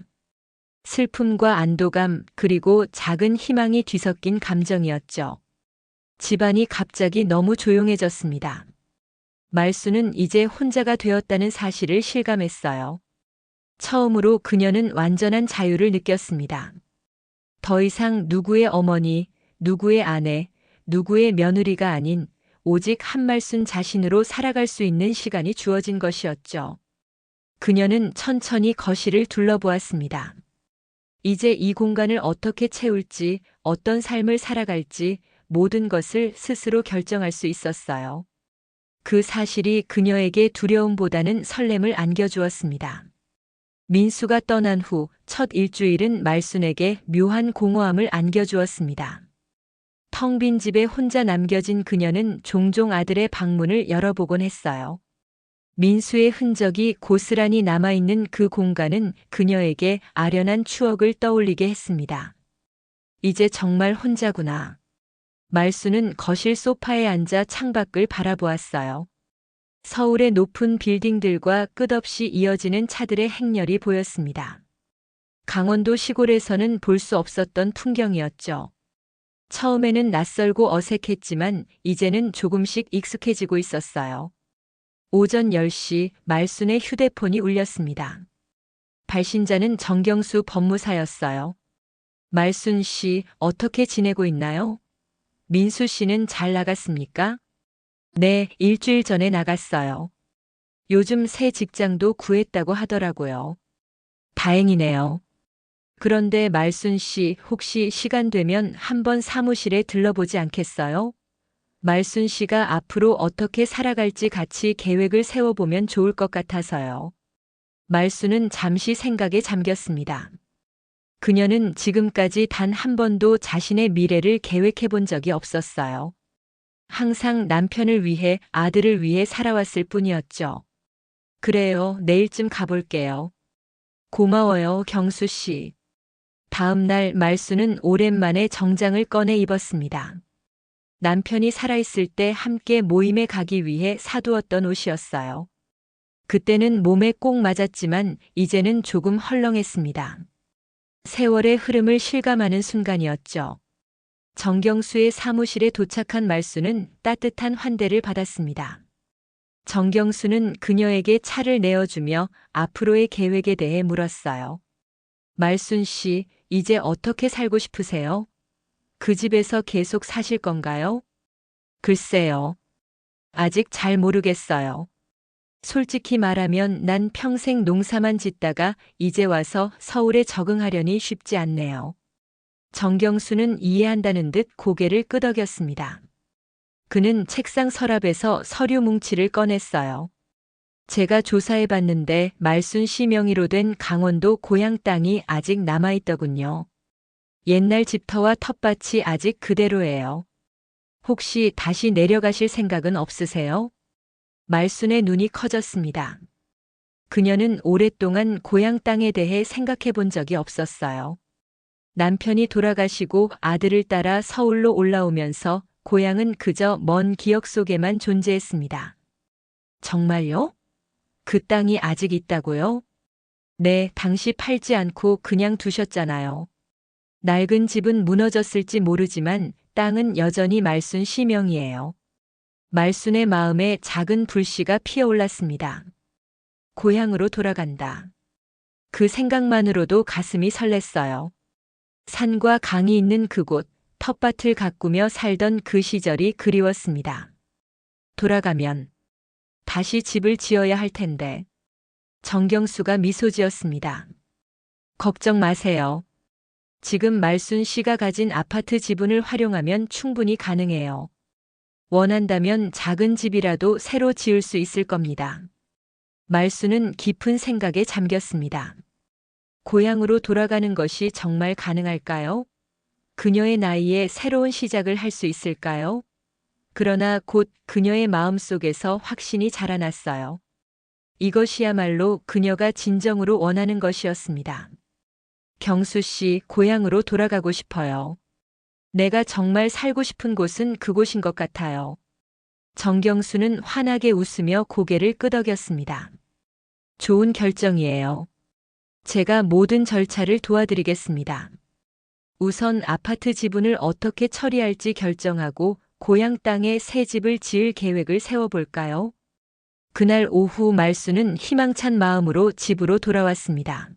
슬픔과 안도감, 그리고 작은 희망이 뒤섞인 감정이었죠. 집안이 갑자기 너무 조용해졌습니다. 말수는 이제 혼자가 되었다는 사실을 실감했어요. 처음으로 그녀는 완전한 자유를 느꼈습니다. 더 이상 누구의 어머니, 누구의 아내, 누구의 며느리가 아닌 오직 한말순 자신으로 살아갈 수 있는 시간이 주어진 것이었죠. 그녀는 천천히 거실을 둘러보았습니다. 이제 이 공간을 어떻게 채울지, 어떤 삶을 살아갈지 모든 것을 스스로 결정할 수 있었어요. 그 사실이 그녀에게 두려움보다는 설렘을 안겨주었습니다. 민수가 떠난 후 첫 일주일은 말순에게 묘한 공허함을 안겨주었습니다. 텅 빈 집에 혼자 남겨진 그녀는 종종 아들의 방문을 열어보곤 했어요. 민수의 흔적이 고스란히 남아있는 그 공간은 그녀에게 아련한 추억을 떠올리게 했습니다. 이제 정말 혼자구나. 말수는 거실 소파에 앉아 창밖을 바라보았어요. 서울의 높은 빌딩들과 끝없이 이어지는 차들의 행렬이 보였습니다. 강원도 시골에서는 볼 수 없었던 풍경이었죠. 처음에는 낯설고 어색했지만 이제는 조금씩 익숙해지고 있었어요. 오전 10시 말순의 휴대폰이 울렸습니다. 발신자는 정경수 법무사였어요. 말순 씨, 어떻게 지내고 있나요? 민수 씨는 잘 나갔습니까? 네, 일주일 전에 나갔어요. 요즘 새 직장도 구했다고 하더라고요. 다행이네요. 그런데 말순 씨, 혹시 시간 되면 한번 사무실에 들러보지 않겠어요? 말순 씨가 앞으로 어떻게 살아갈지 같이 계획을 세워보면 좋을 것 같아서요. 말순은 잠시 생각에 잠겼습니다. 그녀는 지금까지 단 한 번도 자신의 미래를 계획해 본 적이 없었어요. 항상 남편을 위해, 아들을 위해 살아왔을 뿐이었죠. 그래요, 내일쯤 가볼게요. 고마워요, 경수 씨. 다음 날 말수는 오랜만에 정장을 꺼내 입었습니다. 남편이 살아있을 때 함께 모임에 가기 위해 사두었던 옷이었어요. 그때는 몸에 꼭 맞았지만 이제는 조금 헐렁했습니다. 세월의 흐름을 실감하는 순간이었죠. 정경수의 사무실에 도착한 말수는 따뜻한 환대를 받았습니다. 정경수는 그녀에게 차를 내어주며 앞으로의 계획에 대해 물었어요. 말순 씨, 이제 어떻게 살고 싶으세요? 그 집에서 계속 사실 건가요? 글쎄요. 아직 잘 모르겠어요. 솔직히 말하면 난 평생 농사만 짓다가 이제 와서 서울에 적응하려니 쉽지 않네요. 정경수는 이해한다는 듯 고개를 끄덕였습니다. 그는 책상 서랍에서 서류 뭉치를 꺼냈어요. 제가 조사해 봤는데 말순 씨 명의로 된 강원도 고향 땅이 아직 남아있더군요. 옛날 집터와 텃밭이 아직 그대로예요. 혹시 다시 내려가실 생각은 없으세요? 말순의 눈이 커졌습니다. 그녀는 오랫동안 고향 땅에 대해 생각해 본 적이 없었어요. 남편이 돌아가시고 아들을 따라 서울로 올라오면서 고향은 그저 먼 기억 속에만 존재했습니다. 정말요? 그 땅이 아직 있다고요? 네, 당시 팔지 않고 그냥 두셨잖아요. 낡은 집은 무너졌을지 모르지만 땅은 여전히 말순 씨 명이에요. 말순의 마음에 작은 불씨가 피어올랐습니다. 고향으로 돌아간다. 그 생각만으로도 가슴이 설렜어요. 산과 강이 있는 그곳, 텃밭을 가꾸며 살던 그 시절이 그리웠습니다. 돌아가면 다시 집을 지어야 할 텐데. 정경수가 미소 지었습니다. 걱정 마세요. 지금 말순 씨가 가진 아파트 지분을 활용하면 충분히 가능해요. 원한다면 작은 집이라도 새로 지을 수 있을 겁니다. 말순은 깊은 생각에 잠겼습니다. 고향으로 돌아가는 것이 정말 가능할까요? 그녀의 나이에 새로운 시작을 할 수 있을까요? 그러나 곧 그녀의 마음속에서 확신이 자라났어요. 이것이야말로 그녀가 진정으로 원하는 것이었습니다. 경수 씨, 고향으로 돌아가고 싶어요. 내가 정말 살고 싶은 곳은 그곳인 것 같아요. 정경수는 환하게 웃으며 고개를 끄덕였습니다. 좋은 결정이에요. 제가 모든 절차를 도와드리겠습니다. 우선 아파트 지분을 어떻게 처리할지 결정하고 고향 땅에 새 집을 지을 계획을 세워볼까요? 그날 오후 말순은 희망찬 마음으로 집으로 돌아왔습니다.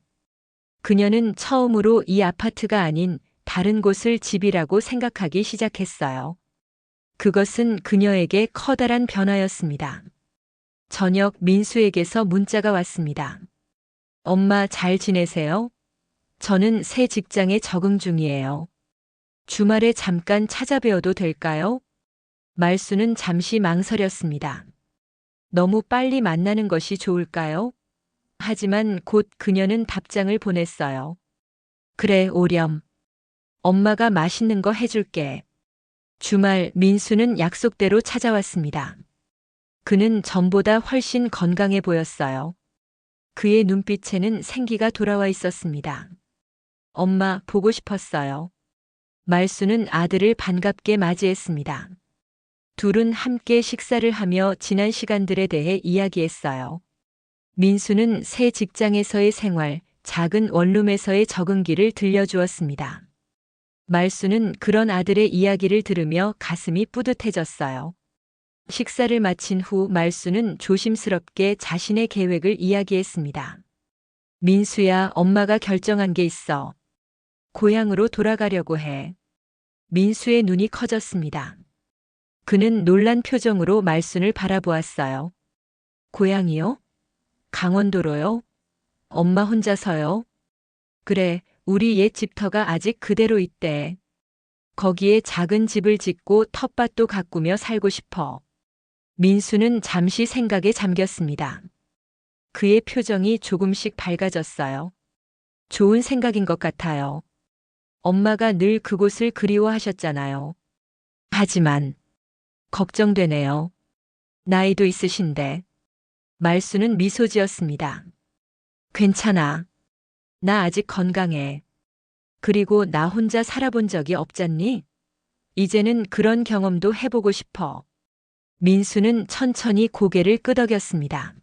그녀는 처음으로 이 아파트가 아닌 다른 곳을 집이라고 생각하기 시작했어요. 그것은 그녀에게 커다란 변화였습니다. 저녁 민수에게서 문자가 왔습니다. 엄마 잘 지내세요? 저는 새 직장에 적응 중이에요. 주말에 잠깐 찾아뵈어도 될까요? 말수는 잠시 망설였습니다. 너무 빨리 만나는 것이 좋을까요? 하지만 곧 그녀는 답장을 보냈어요. 그래, 오렴. 엄마가 맛있는 거 해줄게. 주말 민수는 약속대로 찾아왔습니다. 그는 전보다 훨씬 건강해 보였어요. 그의 눈빛에는 생기가 돌아와 있었습니다. 엄마, 보고 싶었어요. 말수는 아들을 반갑게 맞이했습니다. 둘은 함께 식사를 하며 지난 시간들에 대해 이야기했어요. 민수는 새 직장에서의 생활, 작은 원룸에서의 적응기를 들려주었습니다. 말수는 그런 아들의 이야기를 들으며 가슴이 뿌듯해졌어요. 식사를 마친 후 말수는 조심스럽게 자신의 계획을 이야기했습니다. 민수야, 엄마가 결정한 게 있어. 고향으로 돌아가려고 해. 민수의 눈이 커졌습니다. 그는 놀란 표정으로 말순을 바라보았어요. 고향이요? 강원도로요? 엄마 혼자서요? 그래, 우리 옛 집터가 아직 그대로 있대. 거기에 작은 집을 짓고 텃밭도 가꾸며 살고 싶어. 민수는 잠시 생각에 잠겼습니다. 그의 표정이 조금씩 밝아졌어요. 좋은 생각인 것 같아요. 엄마가 늘 그곳을 그리워하셨잖아요. 하지만 걱정되네요. 나이도 있으신데. 말수는 미소 지었습니다. 괜찮아. 나 아직 건강해. 그리고 나 혼자 살아본 적이 없잖니? 이제는 그런 경험도 해보고 싶어. 민수는 천천히 고개를 끄덕였습니다.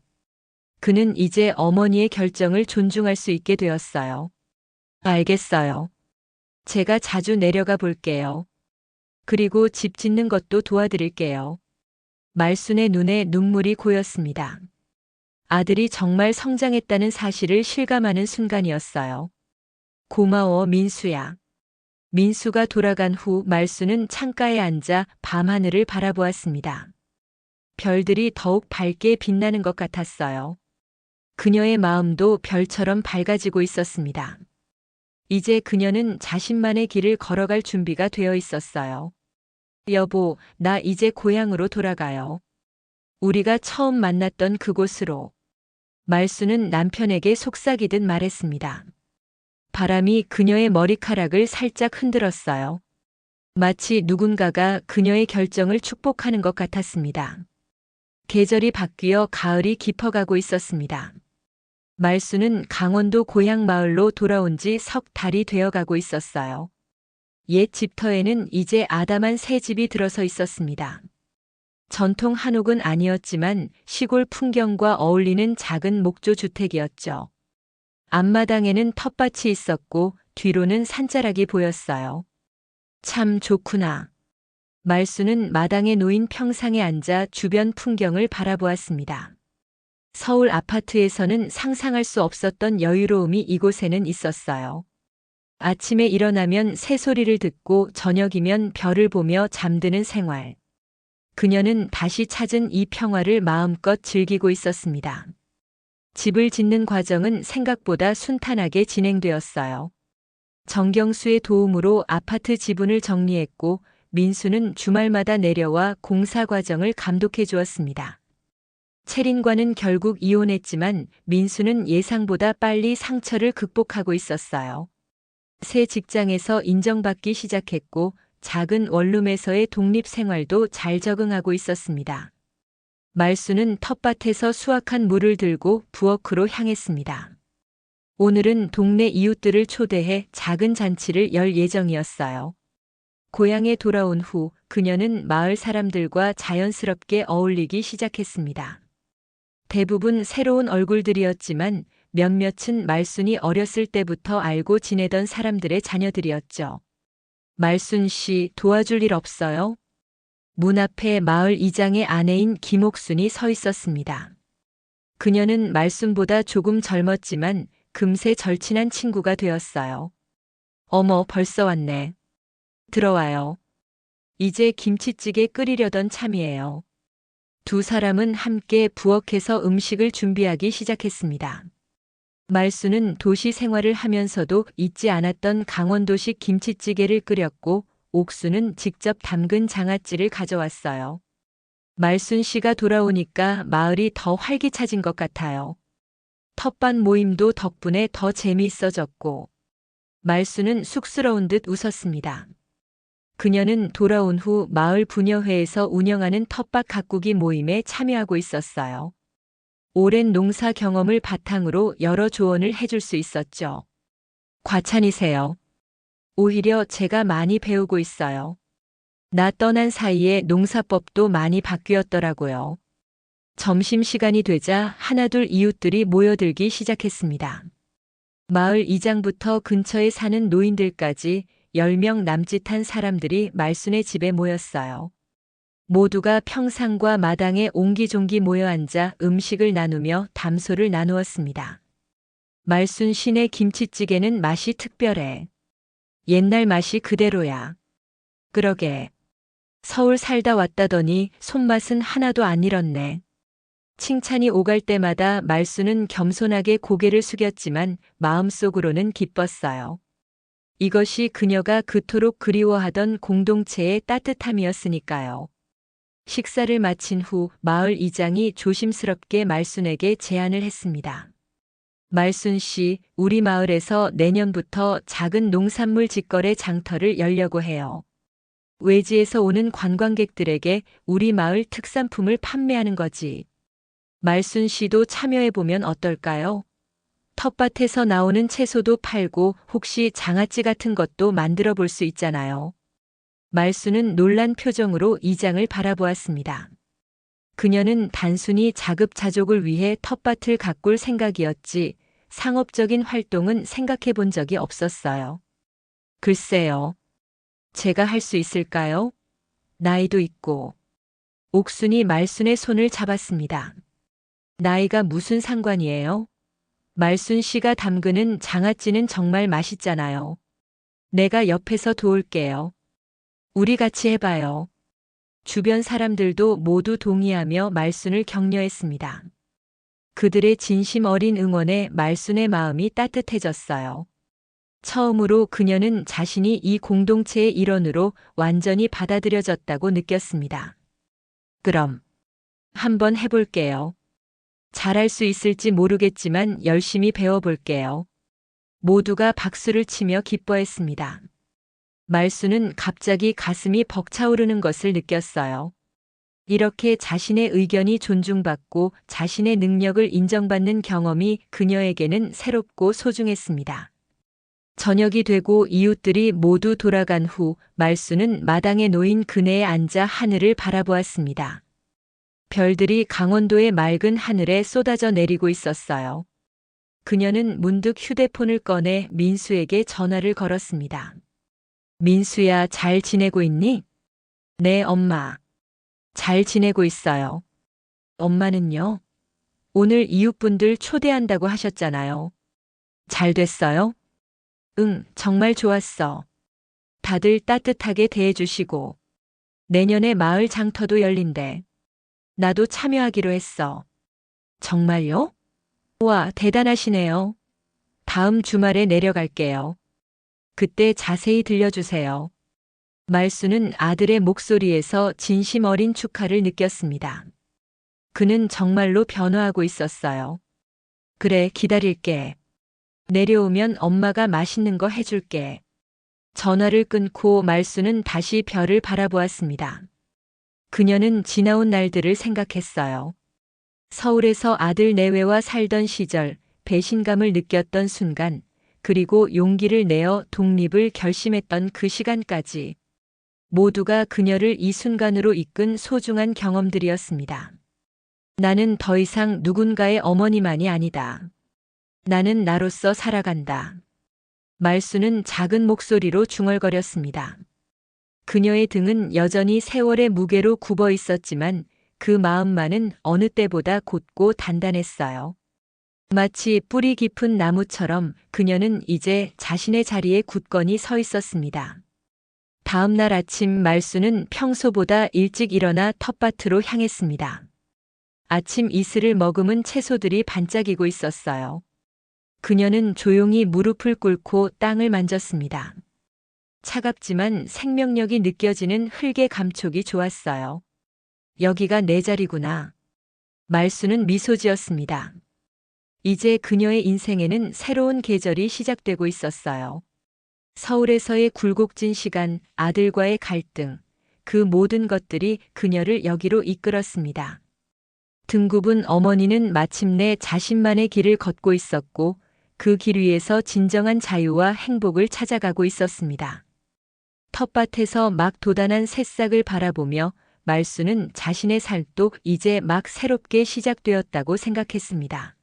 그는 이제 어머니의 결정을 존중할 수 있게 되었어요. 알겠어요. 제가 자주 내려가 볼게요. 그리고 집 짓는 것도 도와드릴게요. 말순의 눈에 눈물이 고였습니다. 아들이 정말 성장했다는 사실을 실감하는 순간이었어요. 고마워, 민수야. 민수가 돌아간 후 말수는 창가에 앉아 밤하늘을 바라보았습니다. 별들이 더욱 밝게 빛나는 것 같았어요. 그녀의 마음도 별처럼 밝아지고 있었습니다. 이제 그녀는 자신만의 길을 걸어갈 준비가 되어 있었어요. 여보, 나 이제 고향으로 돌아가요. 우리가 처음 만났던 그곳으로. 말수는 남편에게 속삭이듯 말했습니다. 바람이 그녀의 머리카락을 살짝 흔들었어요. 마치 누군가가 그녀의 결정을 축복하는 것 같았습니다. 계절이 바뀌어 가을이 깊어가고 있었습니다. 말수는 강원도 고향 마을로 돌아온 지 석 달이 되어가고 있었어요. 옛 집터에는 이제 아담한 새 집이 들어서 있었습니다. 전통 한옥은 아니었지만 시골 풍경과 어울리는 작은 목조 주택이었죠. 앞마당에는 텃밭이 있었고 뒤로는 산자락이 보였어요. 참 좋구나. 말수는 마당에 놓인 평상에 앉아 주변 풍경을 바라보았습니다. 서울 아파트에서는 상상할 수 없었던 여유로움이 이곳에는 있었어요. 아침에 일어나면 새소리를 듣고 저녁이면 별을 보며 잠드는 생활. 그녀는 다시 찾은 이 평화를 마음껏 즐기고 있었습니다. 집을 짓는 과정은 생각보다 순탄하게 진행되었어요. 정경수의 도움으로 아파트 지분을 정리했고 민수는 주말마다 내려와 공사 과정을 감독해 주었습니다. 채린과는 결국 이혼했지만 민수는 예상보다 빨리 상처를 극복하고 있었어요. 새 직장에서 인정받기 시작했고 작은 원룸에서의 독립 생활도 잘 적응하고 있었습니다. 말수는 텃밭에서 수확한 물을 들고 부엌으로 향했습니다. 오늘은 동네 이웃들을 초대해 작은 잔치를 열 예정이었어요. 고향에 돌아온 후 그녀는 마을 사람들과 자연스럽게 어울리기 시작했습니다. 대부분 새로운 얼굴들이었지만 몇몇은 말순이 어렸을 때부터 알고 지내던 사람들의 자녀들이었죠. 말순 씨, 도와줄 일 없어요? 문 앞에 마을 이장의 아내인 김옥순이 서 있었습니다. 그녀는 말순보다 조금 젊었지만 금세 절친한 친구가 되었어요. 어머, 벌써 왔네. 들어와요. 이제 김치찌개 끓이려던 참이에요. 두 사람은 함께 부엌에서 음식을 준비하기 시작했습니다. 말수는 도시 생활을 하면서도 잊지 않았던 강원도식 김치찌개를 끓였고 옥수는 직접 담근 장아찌를 가져왔어요. 말순 씨가 돌아오니까 마을이 더 활기차진 것 같아요. 텃밭 모임도 덕분에 더 재미있어졌고 말수는 쑥스러운 듯 웃었습니다. 그녀는 돌아온 후 마을 부녀회에서 운영하는 텃밭 가꾸기 모임에 참여하고 있었어요. 오랜 농사 경험을 바탕으로 여러 조언을 해줄 수 있었죠. 과찬이세요. 오히려 제가 많이 배우고 있어요. 나 떠난 사이에 농사법도 많이 바뀌었더라고요. 점심시간이 되자 하나둘 이웃들이 모여들기 시작했습니다. 마을 이장부터 근처에 사는 노인들까지 10명 남짓한 사람들이 말순의 집에 모였어요. 모두가 평상과 마당에 옹기종기 모여 앉아 음식을 나누며 담소를 나누었습니다. 말순 씨네 김치찌개는 맛이 특별해. 옛날 맛이 그대로야. 그러게. 서울 살다 왔다더니 손맛은 하나도 안 잃었네. 칭찬이 오갈 때마다 말순은 겸손하게 고개를 숙였지만 마음속으로는 기뻤어요. 이것이 그녀가 그토록 그리워하던 공동체의 따뜻함이었으니까요. 식사를 마친 후 마을 이장이 조심스럽게 말순에게 제안을 했습니다. 말순 씨, 우리 마을에서 내년부터 작은 농산물 직거래 장터를 열려고 해요. 외지에서 오는 관광객들에게 우리 마을 특산품을 판매하는 거지. 말순 씨도 참여해보면 어떨까요? 텃밭에서 나오는 채소도 팔고 혹시 장아찌 같은 것도 만들어 볼 수 있잖아요. 말수는 놀란 표정으로 이장을 바라보았습니다. 그녀는 단순히 자급자족을 위해 텃밭을 가꿀 생각이었지 상업적인 활동은 생각해 본 적이 없었어요. 글쎄요. 제가 할 수 있을까요? 나이도 있고. 옥순이 말순의 손을 잡았습니다. 나이가 무슨 상관이에요? 말순 씨가 담그는 장아찌는 정말 맛있잖아요. 내가 옆에서 도울게요. 우리 같이 해봐요. 주변 사람들도 모두 동의하며 말순을 격려했습니다. 그들의 진심 어린 응원에 말순의 마음이 따뜻해졌어요. 처음으로 그녀는 자신이 이 공동체의 일원으로 완전히 받아들여졌다고 느꼈습니다. 그럼 한번 해볼게요. 잘할 수 있을지 모르겠지만 열심히 배워볼게요. 모두가 박수를 치며 기뻐했습니다. 말수는 갑자기 가슴이 벅차오르는 것을 느꼈어요. 이렇게 자신의 의견이 존중받고 자신의 능력을 인정받는 경험이 그녀에게는 새롭고 소중했습니다. 저녁이 되고 이웃들이 모두 돌아간 후 말수는 마당에 놓인 그네에 앉아 하늘을 바라보았습니다. 별들이 강원도의 맑은 하늘에 쏟아져 내리고 있었어요. 그녀는 문득 휴대폰을 꺼내 민수에게 전화를 걸었습니다. 민수야, 잘 지내고 있니? 네, 엄마. 잘 지내고 있어요. 엄마는요? 오늘 이웃분들 초대한다고 하셨잖아요. 잘 됐어요? 응, 정말 좋았어. 다들 따뜻하게 대해주시고. 내년에 마을 장터도 열린대. 나도 참여하기로 했어. 정말요? 와, 대단하시네요. 다음 주말에 내려갈게요. 그때 자세히 들려주세요. 말수는 아들의 목소리에서 진심 어린 축하를 느꼈습니다. 그는 정말로 변화하고 있었어요. 그래, 기다릴게. 내려오면 엄마가 맛있는 거 해줄게. 전화를 끊고 말수는 다시 별을 바라보았습니다. 그녀는 지나온 날들을 생각했어요. 서울에서 아들 내외와 살던 시절, 배신감을 느꼈던 순간, 그리고 용기를 내어 독립을 결심했던 그 시간까지. 모두가 그녀를 이 순간으로 이끈 소중한 경험들이었습니다. 나는 더 이상 누군가의 어머니만이 아니다. 나는 나로서 살아간다. 말수는 작은 목소리로 중얼거렸습니다. 그녀의 등은 여전히 세월의 무게로 굽어 있었지만 그 마음만은 어느 때보다 곧고 단단했어요. 마치 뿌리 깊은 나무처럼 그녀는 이제 자신의 자리에 굳건히 서 있었습니다. 다음 날 아침 말수는 평소보다 일찍 일어나 텃밭으로 향했습니다. 아침 이슬을 머금은 채소들이 반짝이고 있었어요. 그녀는 조용히 무릎을 꿇고 땅을 만졌습니다. 차갑지만 생명력이 느껴지는 흙의 감촉이 좋았어요. 여기가 내 자리구나. 말수는 미소 지었습니다. 이제 그녀의 인생에는 새로운 계절이 시작되고 있었어요. 서울에서의 굴곡진 시간, 아들과의 갈등, 그 모든 것들이 그녀를 여기로 이끌었습니다. 등굽은 어머니는 마침내 자신만의 길을 걷고 있었고 그 길 위에서 진정한 자유와 행복을 찾아가고 있었습니다. 텃밭에서 막 돋아난 새싹을 바라보며 말수는 자신의 삶도 이제 막 새롭게 시작되었다고 생각했습니다.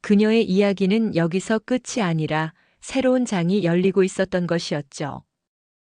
그녀의 이야기는 여기서 끝이 아니라 새로운 장이 열리고 있었던 것이었죠.